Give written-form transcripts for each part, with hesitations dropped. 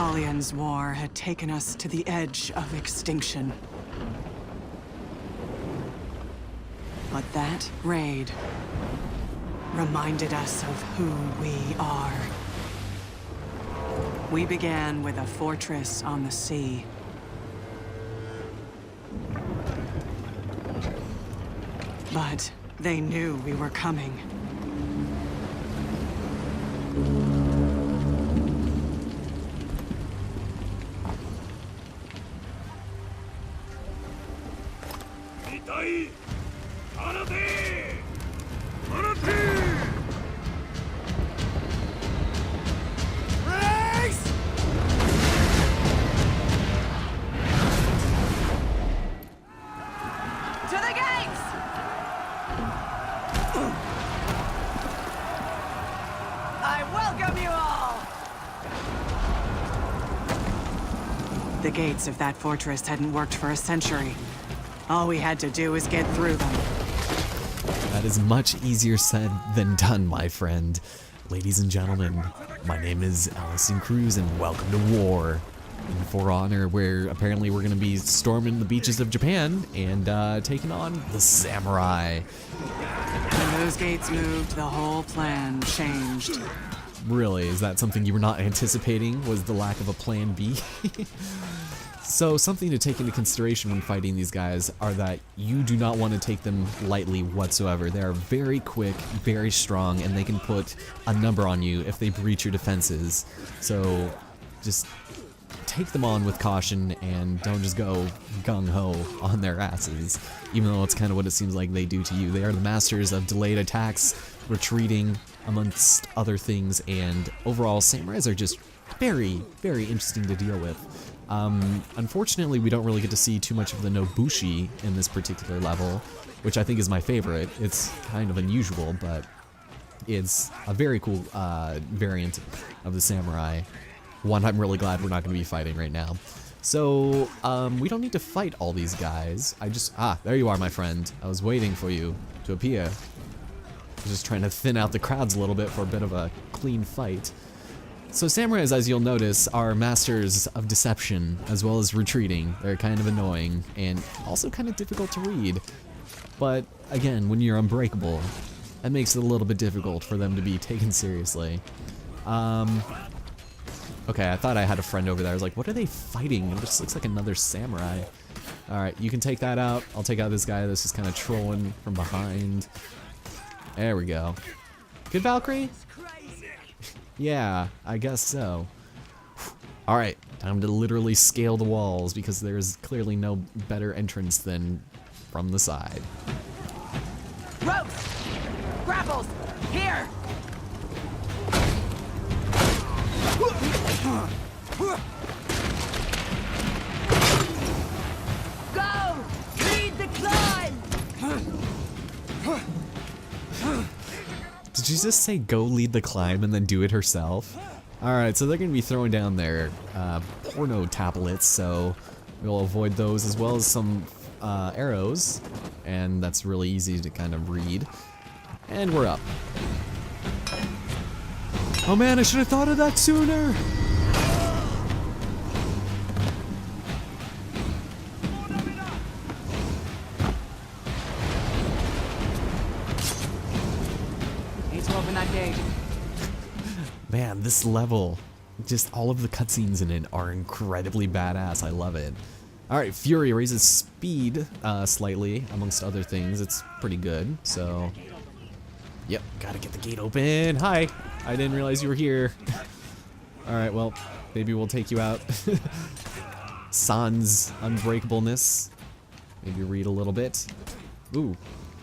Napoleon's war had taken us to the edge of extinction. But that raid reminded us of who we are. We began with a fortress on the sea. But they knew we were coming. The gates of that fortress hadn't worked for a century. All we had to do was get through them. That is much easier said than done, my friend. Ladies and gentlemen, my name is Allison Cruz and welcome to War in For Honor, where apparently we're going to be storming the beaches of Japan and taking on the samurai. When those gates moved, the whole plan changed. Really? Is that something you were not anticipating? Was the lack of a plan B? So something to take into consideration when fighting these guys are that you do not want to take them lightly whatsoever. They are very quick, very strong, and they can put a number on you if they breach your defenses. So just take them on with caution and don't just go gung-ho on their asses, even though it's kind of what it seems like they do to you. They are the masters of delayed attacks, retreating, amongst other things, and overall, samurais are just very, very interesting to deal with. Unfortunately, we don't really get to see too much of the Nobushi in this particular level, which I think is my favorite. It's kind of unusual, but it's a very cool variant of the samurai. One I'm really glad we're not going to be fighting right now. So, we don't need to fight all these guys. There you are, my friend. I was waiting for you to appear. Just trying to thin out the crowds a little bit for a bit of a clean fight. So samurais, as you'll notice, are masters of deception as well as retreating. They're kind of annoying and also kind of difficult to read. But again, when you're unbreakable, that makes it a little bit difficult for them to be taken seriously. Okay, I thought I had a friend over there. I was like, what are they fighting? It just looks like another samurai. Alright, you can take that out. I'll take out this guy that's just kind of trolling from behind. There we go. Good Valkyrie? Yeah, I guess so. Alright, time to literally scale the walls because there's clearly no better entrance than from the side. Ropes! Grapples! Here! Go! Lead the climb! Did you just say go lead the climb and then do it herself? Alright, so they're going to be throwing down their porno tablets, so we'll avoid those as well as some arrows, and that's really easy to kind of read. And we're up. Oh man, I should have thought of that sooner! Man, this level, just all of the cutscenes in it are incredibly badass. I love it. Alright, Fury raises speed slightly, amongst other things. It's pretty good, so... Yep, gotta get the gate open. Hi! I didn't realize you were here. Alright, well, maybe we'll take you out. Sans unbreakableness. Maybe read a little bit. Ooh.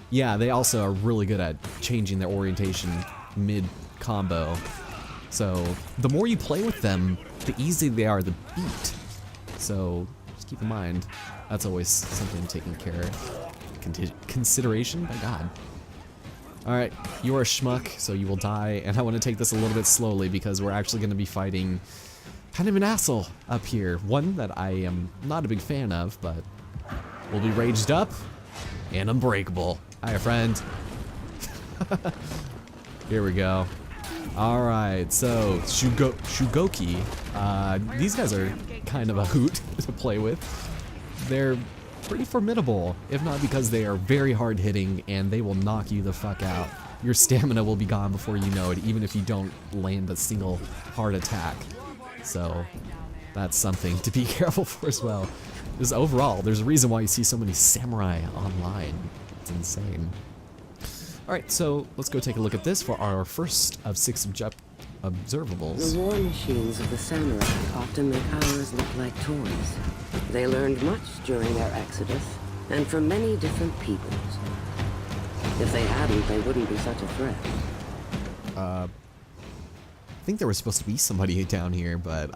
Yeah, they also are really good at changing their orientation mid-combo. So, the more you play with them, the easier they are to beat. So, just keep in mind, that's always something taken care of. Consideration? My god. Alright, you are a schmuck, so you will die, and I want to take this a little bit slowly because we're actually going to be fighting kind of an asshole up here. One that I am not a big fan of, but we'll be raged up and unbreakable. Hiya, friend. Here we go. Alright, so Shugoki. These guys are kind of a hoot to play with. They're pretty formidable, if not because they are very hard hitting and they will knock you the fuck out. Your stamina will be gone before you know it, even if you don't land a single hard attack. So that's something to be careful for as well. Just overall, there's a reason why you see so many samurai online. It's insane. Alright, so let's go take a look at this for our first of 6 observables. The war machines of the samurai often make ours look like toys. They learned much during their exodus, and from many different peoples. If they hadn't, they wouldn't be such a threat. I think there was supposed to be somebody down here, but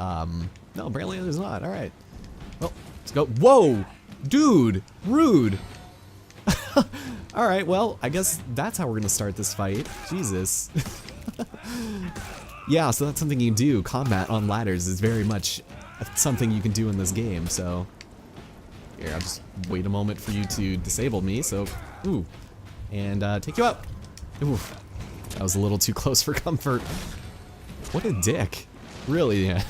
no, apparently there's not. Alright. Well, let's go. Whoa! Dude! Rude! Alright, well, I guess that's how we're gonna start this fight. Jesus. Yeah, so that's something you can do. Combat on ladders is very much something you can do in this game, so... Here, I'll just wait a moment for you to disable me, so... Ooh. And, take you out. Ooh. That was a little too close for comfort. What a dick. Really, yeah.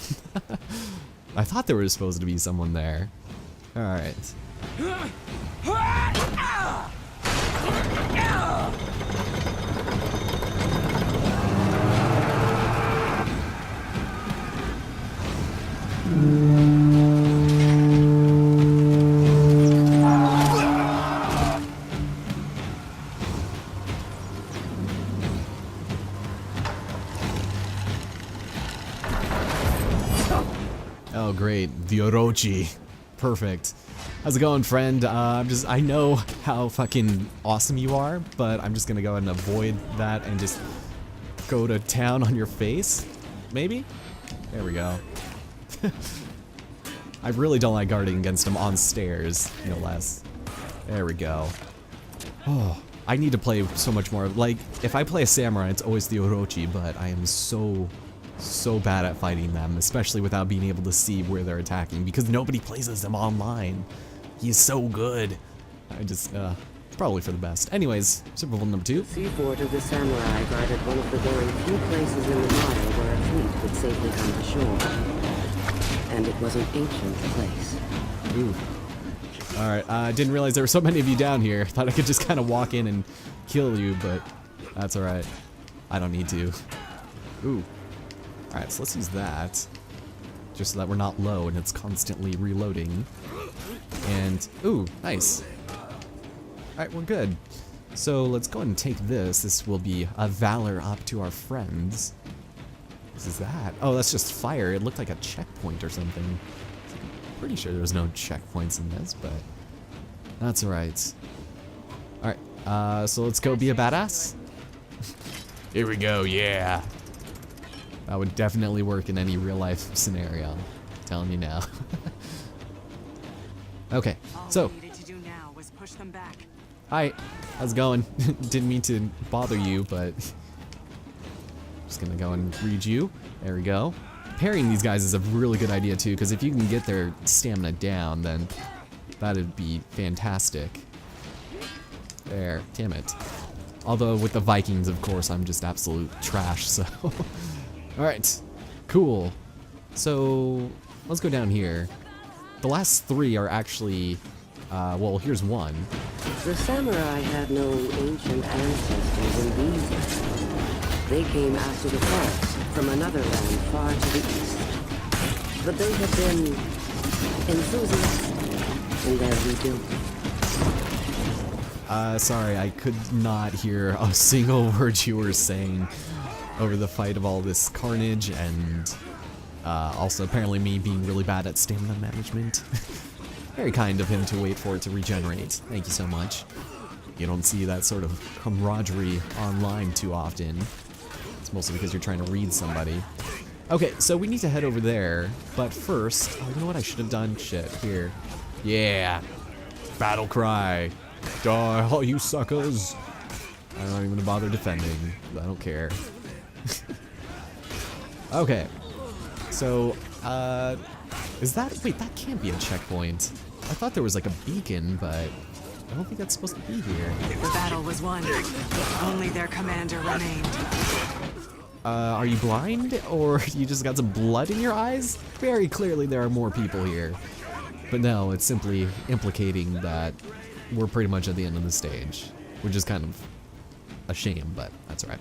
I thought there was supposed to be someone there. Alright. Oh great, the Orochi. Perfect. How's it going, friend? I know how fucking awesome you are, but I'm just gonna go ahead and avoid that and just go to town on your face? Maybe? There we go. I really don't like guarding against him on stairs, no less. There we go. Oh, I need to play so much more. Like, if I play a samurai, it's always the Orochi, but I am so bad at fighting them, especially without being able to see where they're attacking, because nobody plays as them online. He is so good. I just, it's probably for the best. Anyways, survival number 2. The seaport of the samurai guarded one of the very few places in the Nile where a fleet could safely come to shore. And it was an ancient place. Ooh. Alright, I didn't realize there were so many of you down here. Thought I could just kind of walk in and kill you, but that's alright. I don't need to. Ooh. Alright, so let's use that. Just so that we're not low and it's constantly reloading. And, ooh, nice. Alright, we're good. So let's go ahead and take this. This will be a valor up to our friends. What is that? Oh, that's just fire. It looked like a checkpoint or something. Pretty sure there was no checkpoints in this, but that's alright. Alright, so let's go be a badass. Here we go, yeah. That would definitely work in any real life scenario. I'm telling you now. Okay, so. All we needed to do now was push them back. Hi, how's it going? Didn't mean to bother you, but just gonna go and read you. There we go. Parrying these guys is a really good idea too, because if you can get their stamina down, then that'd be fantastic. There, damn it. Although with the Vikings, of course, I'm just absolute trash, so. Alright, cool. So, let's go down here. The last 3 are actually, well, here's one. The samurai had no ancient ancestors in these lands. They came after the forest from another land far to the east. But they had been enthusiastic in their rebuilding. Sorry, I could not hear a single word you were saying over the fight of all this carnage, and also apparently me being really bad at stamina management. Very kind of him to wait for it to regenerate. Thank you so much. You don't see that sort of camaraderie online too often. It's mostly because you're trying to read somebody. Okay, so we need to head over there, but first, oh, you know what I should have done? Shit, here. Yeah! Battle cry! Die, all you suckers! I'm not even gonna bother defending. I don't care. Okay. So, is that, wait, that can't be a checkpoint. I thought there was like a beacon, but I don't think that's supposed to be here. The battle was won. Only their commander remained. Are you blind? Or you just got some blood in your eyes? Very clearly there are more people here. But no, it's simply implicating that we're pretty much at the end of the stage. Which is kind of a shame, but that's alright.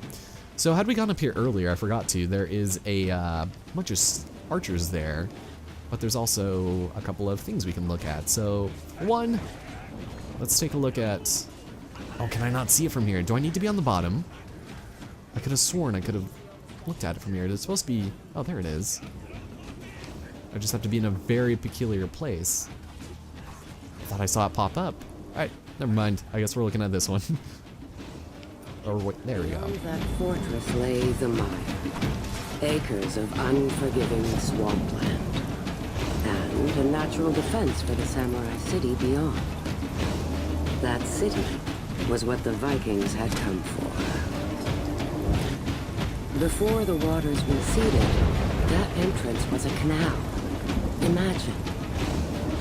So had we gone up here earlier, I forgot to, there is a bunch of archers there. But there's also a couple of things we can look at. So, one, let's take a look at... Oh, can I not see it from here? Do I need to be on the bottom? I could have sworn I could have looked at it from here. It's supposed to be... Oh, there it is. I just have to be in a very peculiar place. I thought I saw it pop up. Alright, never mind. I guess we're looking at this one. Or wait, there we go. Beyond that fortress lay the mire. Acres of unforgiving swampland. And a natural defense for the samurai city beyond. That city was what the Vikings had come for. Before the waters receded, that entrance was a canal. Imagine.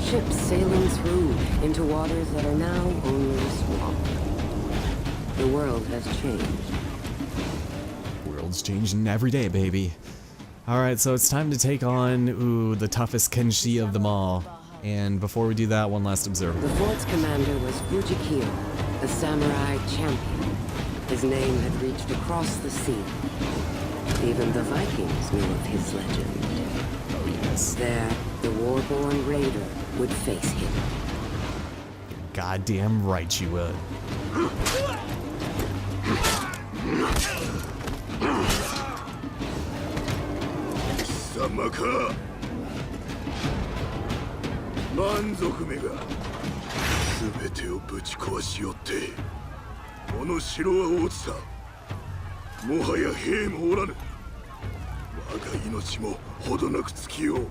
Ships sailing through into waters that are now only swamp. The world has changed. World's changing every day, baby. Alright, so it's time to take on, the toughest Kenshi of them all. And before we do that, one last observer. The fort's commander was Fujikiro, a samurai champion. His name had reached across the sea. Even the Vikings knew of his legend. Oh, yes. There, the war-born raider would face him. Goddamn right you would. Samaka. 蛮族めが全てをぶち壊しよってこの城は落ちた。もはや兵もおらぬ。我が命もほどなく尽きよう。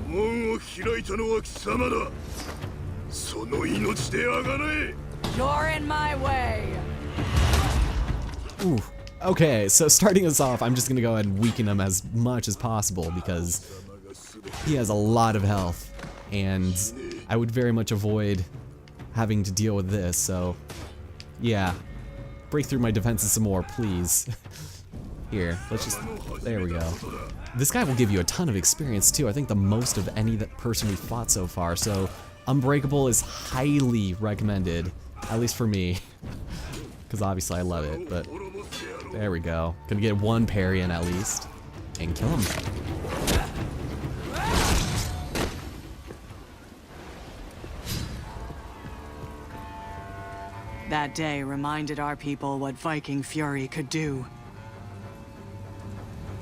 門を開いたのは貴様だ。その命であがなえ。 You're in my way. Ooh. Okay, so starting us off, I'm just gonna go ahead and weaken him as much as possible because he has a lot of health, and I would very much avoid having to deal with this, so yeah. Break through my defenses some more, please. Here, let's just... There we go. This guy will give you a ton of experience, too. I think the most of any person we've fought so far, so Unbreakable is highly recommended, at least for me. Because obviously I love it, but... There we go. Gonna get one parry in at least. And kill him. That day reminded our people what Viking fury could do.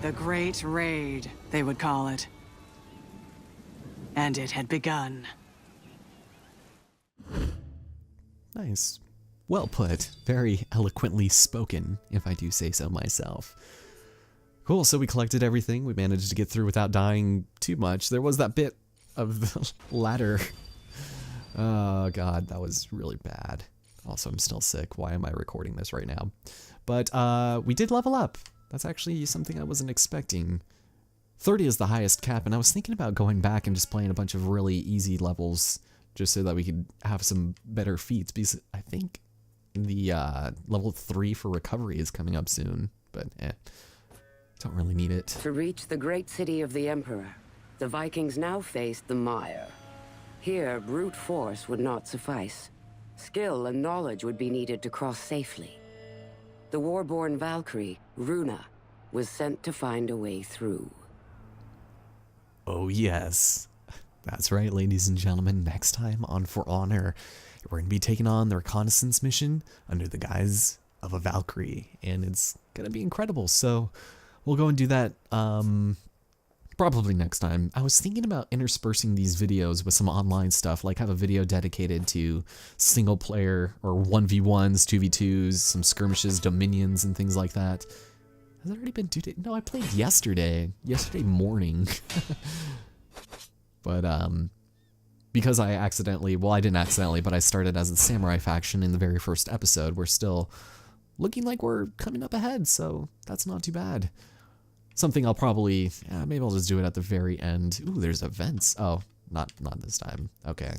The Great Raid, they would call it. And it had begun. Nice. Well put. Very eloquently spoken, if I do say so myself. Cool, so we collected everything. We managed to get through without dying too much. There was that bit of the ladder. Oh god, that was really bad. Also, I'm still sick. Why am I recording this right now? But we did level up. That's actually something I wasn't expecting. 30 is the highest cap, and I was thinking about going back and just playing a bunch of really easy levels just so that we could have some better feats, because I think the level 3 for recovery is coming up soon, but don't really need it. To reach the great city of the Emperor, the Vikings now faced the mire. Here, brute force would not suffice. Skill and knowledge would be needed to cross safely. The war-born Valkyrie, Runa, was sent to find a way through. Oh yes. That's right, ladies and gentlemen. Next time on For Honor, we're going to be taking on the reconnaissance mission under the guise of a Valkyrie, and it's going to be incredible. So we'll go and do that probably next time. I was thinking about interspersing these videos with some online stuff, like have a video dedicated to single player or 1v1s, 2v2s, some skirmishes, dominions, and things like that. Has it already been 2 days? No, I played yesterday morning. But because I accidentally, well, I didn't accidentally, but I started as the samurai faction in the very first episode, we're still looking like we're coming up ahead, so that's not too bad. Something I'll probably, maybe I'll just do it at the very end. Ooh, there's events. Oh, not this time. Okay.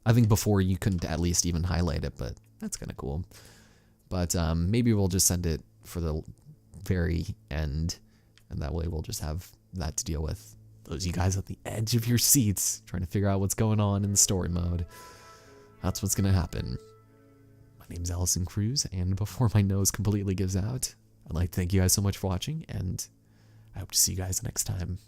I think before you couldn't at least even highlight it, but that's kind of cool. But maybe we'll just send it for the very end, and that way we'll just have that to deal with. Those you guys at the edge of your seats trying to figure out what's going on in the story mode. That's what's gonna happen. My name's Allison Cruz, and before my nose completely gives out, I'd like to thank you guys so much for watching, and I hope to see you guys next time.